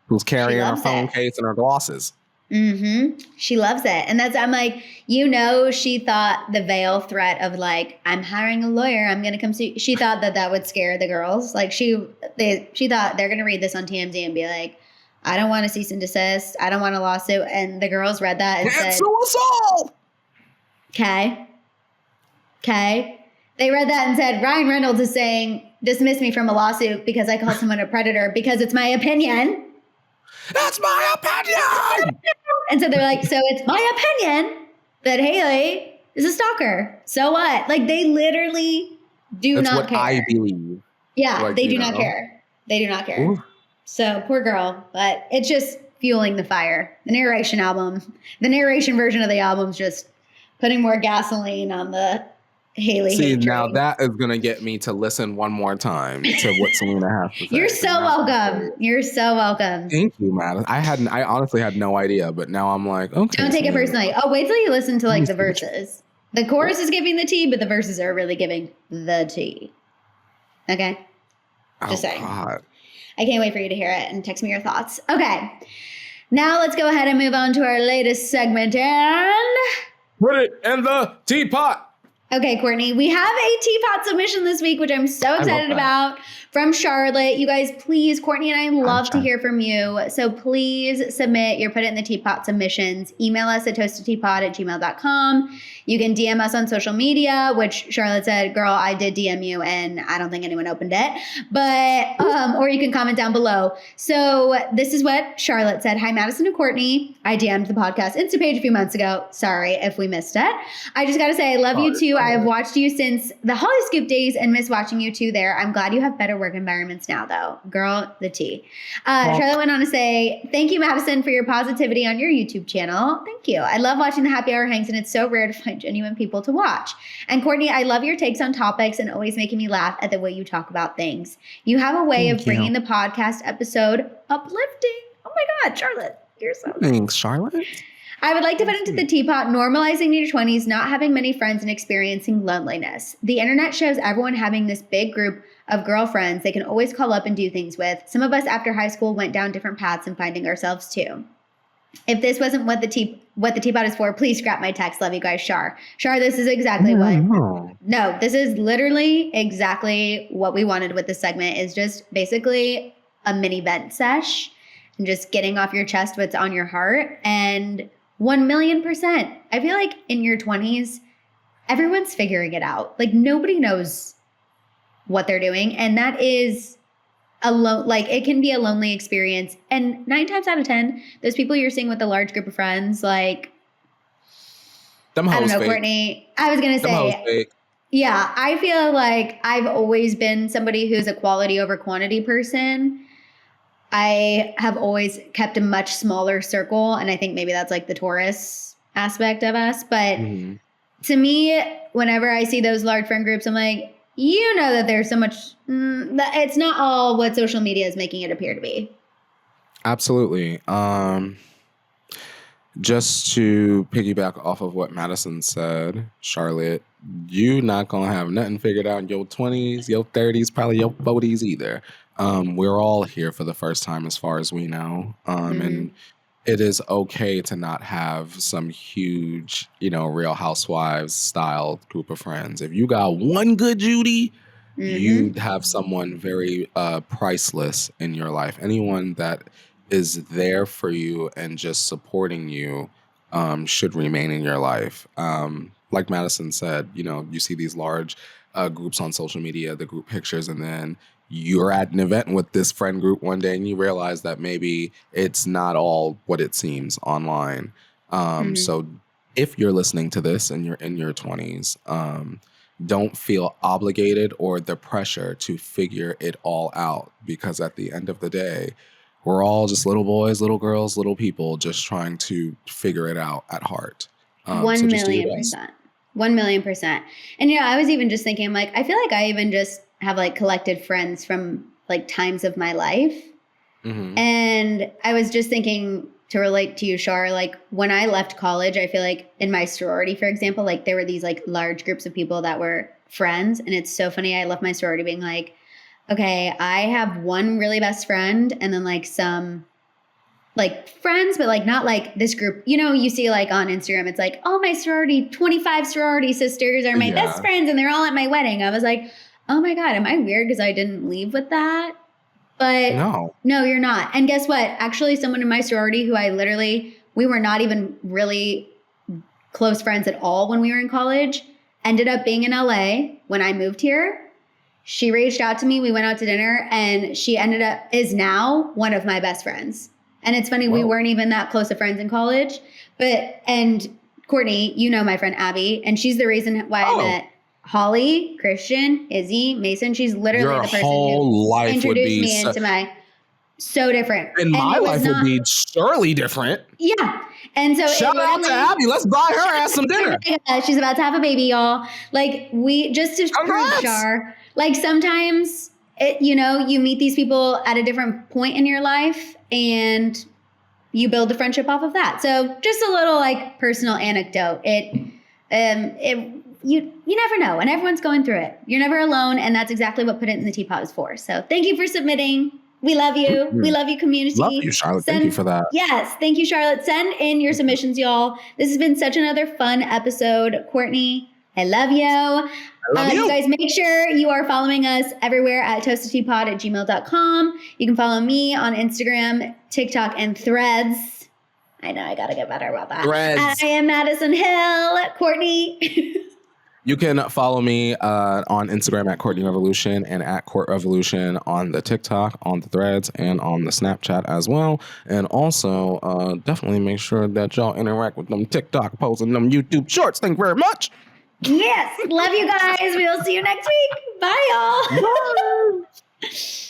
Speaker 1: who's carrying her phone case and her glasses.
Speaker 2: Mm-hmm. She loves it. And I'm like, she thought the veil threat of like, I'm hiring a lawyer, I'm going to come see. She thought that would scare the girls. Like she thought they're going to read this on TMZ and be like, I don't want to cease and desist. I don't want a lawsuit. And the girls read that and said,
Speaker 1: sue us all.
Speaker 2: Okay. They read that and said, Ryan Reynolds is saying, dismiss me from a lawsuit because I called someone a predator because it's my opinion.
Speaker 1: That's my opinion.
Speaker 2: And so they're like, so it's my opinion that Hailey is a stalker. So what? Like they literally do not care.
Speaker 1: I believe.
Speaker 2: Yeah, like, they do not care. They do not care. Ooh. So poor girl, but it's just fueling the fire. The narration version of the album is just putting more gasoline on the Hailey.
Speaker 1: See, now that is going to get me to listen one more time to what Selena has to say.
Speaker 2: You're so welcome. You're so welcome.
Speaker 1: Thank you, Maddison. I honestly had no idea, but now I'm like, okay.
Speaker 2: Don't take it personally. Oh, wait till you listen to like the verses. The chorus is giving the tea, but the verses are really giving the tea. Okay? Just saying.
Speaker 1: God.
Speaker 2: I can't wait for you to hear it and text me your thoughts. Okay. Now let's go ahead and move on to our latest segment and...
Speaker 1: Put it in the teapot.
Speaker 2: Okay, Courtney, we have a Teapot submission this week, which I'm so excited about, from Charlotte. You guys, please, Courtney and I love to hear from you. So please submit your Put It in the Teapot submissions. Email us at toastedteapot@gmail.com. You can DM us on social media, which Charlotte said, girl, I did DM you and I don't think anyone opened it. But, or you can comment down below. So this is what Charlotte said. Hi, Maddison and Courtney. I DM'd the podcast Insta page a few months ago. Sorry if we missed it. I just got to say, I love you too. I have watched you since the Holly Scoop days and miss watching you too there. I'm glad you have better work environments now, though. Girl, the tea. Charlotte went on to say, thank you, Maddison, for your positivity on your YouTube channel. Thank you. I love watching the happy hour hangs, and it's so rare to find genuine people to watch. And Courtney, I love your takes on topics and always making me laugh at the way you talk about things. You have a way of bringing the podcast episode uplifting. Oh my God, Charlotte, you're so nice.
Speaker 1: Thanks, Charlotte.
Speaker 2: I would like to put into the teapot normalizing your 20s, not having many friends and experiencing loneliness. The internet shows everyone having this big group of girlfriends they can always call up and do things with. Some of us after high school went down different paths and finding ourselves too. If this wasn't what the teapot is for, please scrap my text. Love you guys, Char. Char, this is exactly No, this is literally exactly what we wanted with this segment, is just basically a mini vent sesh and just getting off your chest what's on your heart. And 1,000,000%. I feel like in your 20s, everyone's figuring it out. Like nobody knows what they're doing. And that is it can be a lonely experience. And 9 times out of 10, those people you're seeing with a large group of friends, like,
Speaker 1: Them
Speaker 2: I don't
Speaker 1: hoes
Speaker 2: know,
Speaker 1: fake.
Speaker 2: Courtney, I was going to
Speaker 1: Them hoes
Speaker 2: say,
Speaker 1: fake.
Speaker 2: yeah, I feel like I've always been somebody who's a quality over quantity person. I have always kept a much smaller circle, and I think maybe that's like the Taurus aspect of us. But to me, whenever I see those large friend groups, I'm like, you know that there's so much, it's not all what social media is making it appear to be.
Speaker 1: Absolutely. Just to piggyback off of what Maddison said, Charlotte, you not gonna have nothing figured out in your 20s, your 30s, probably your 40s either. We're all here for the first time as far as we know. And it is okay to not have some huge, Real Housewives style group of friends. If you got one good Judy, you have someone very priceless in your life. Anyone that is there for you and just supporting you should remain in your life. Like Maddison said, you see these large groups on social media, the group pictures, and then you're at an event with this friend group one day and you realize that maybe it's not all what it seems online. So if you're listening to this and you're in your 20s, don't feel obligated or the pressure to figure it all out, because at the end of the day, we're all just little boys, little girls, little people just trying to figure it out at heart.
Speaker 2: 1,000,000%. 1,000,000%. And I was even just thinking, like, I feel like I even just have like collected friends from like times of my life. And I was just thinking, to relate to you, Char, like when I left college, I feel like in my sorority, for example, like there were these like large groups of people that were friends. And it's so funny. I left my sorority being like, okay, I have one really best friend and then like some like friends, but like not like this group. You see like on Instagram, it's like, oh, my sorority, 25 sorority sisters are my best friends and they're all at my wedding. I was like, oh my God, am I weird because I didn't leave with that? But no, you're not. And guess what? Actually, someone in my sorority who we were not even really close friends at all when we were in college, ended up being in LA when I moved here. She reached out to me. We went out to dinner and she is now one of my best friends. And it's funny, we weren't even that close of friends in college. And Courtney, my friend Abby, and she's the reason why I met Holly, Christian, Izzy, Mason. She's literally the person who introduced me into my so different.
Speaker 1: And my life would be surely different.
Speaker 2: Yeah. And so
Speaker 1: shout out to Abby. Let's buy her ass some dinner.
Speaker 2: She's about to have a baby, y'all. Like we just to prove, Char, like sometimes you meet these people at a different point in your life and you build a friendship off of that. So just a little like personal anecdote. You never know, and everyone's going through it. You're never alone, and that's exactly what Put It in the Teapot is for. So thank you for submitting. We love you. We love you, community.
Speaker 1: Love you, Charlotte. Thank you for that.
Speaker 2: Yes, thank you, Charlotte. Send in your submissions, y'all. This has been such another fun episode. Courtney, I love you.
Speaker 1: I love you.
Speaker 2: You guys make sure you are following us everywhere at toastedteapot@gmail.com. You can follow me on Instagram, TikTok, and Threads. I know I got to get better about that.
Speaker 1: Threads.
Speaker 2: I am Maddison Hill. Courtney.
Speaker 1: You can follow me on Instagram at Courtney Revolution and at Court Revolution on the TikTok, on the Threads, and on the Snapchat as well. And also, definitely make sure that y'all interact with them TikTok posts and them YouTube shorts. Thank you very much.
Speaker 2: Yes. Love you guys. We will see you next week. Bye, y'all.
Speaker 1: Bye.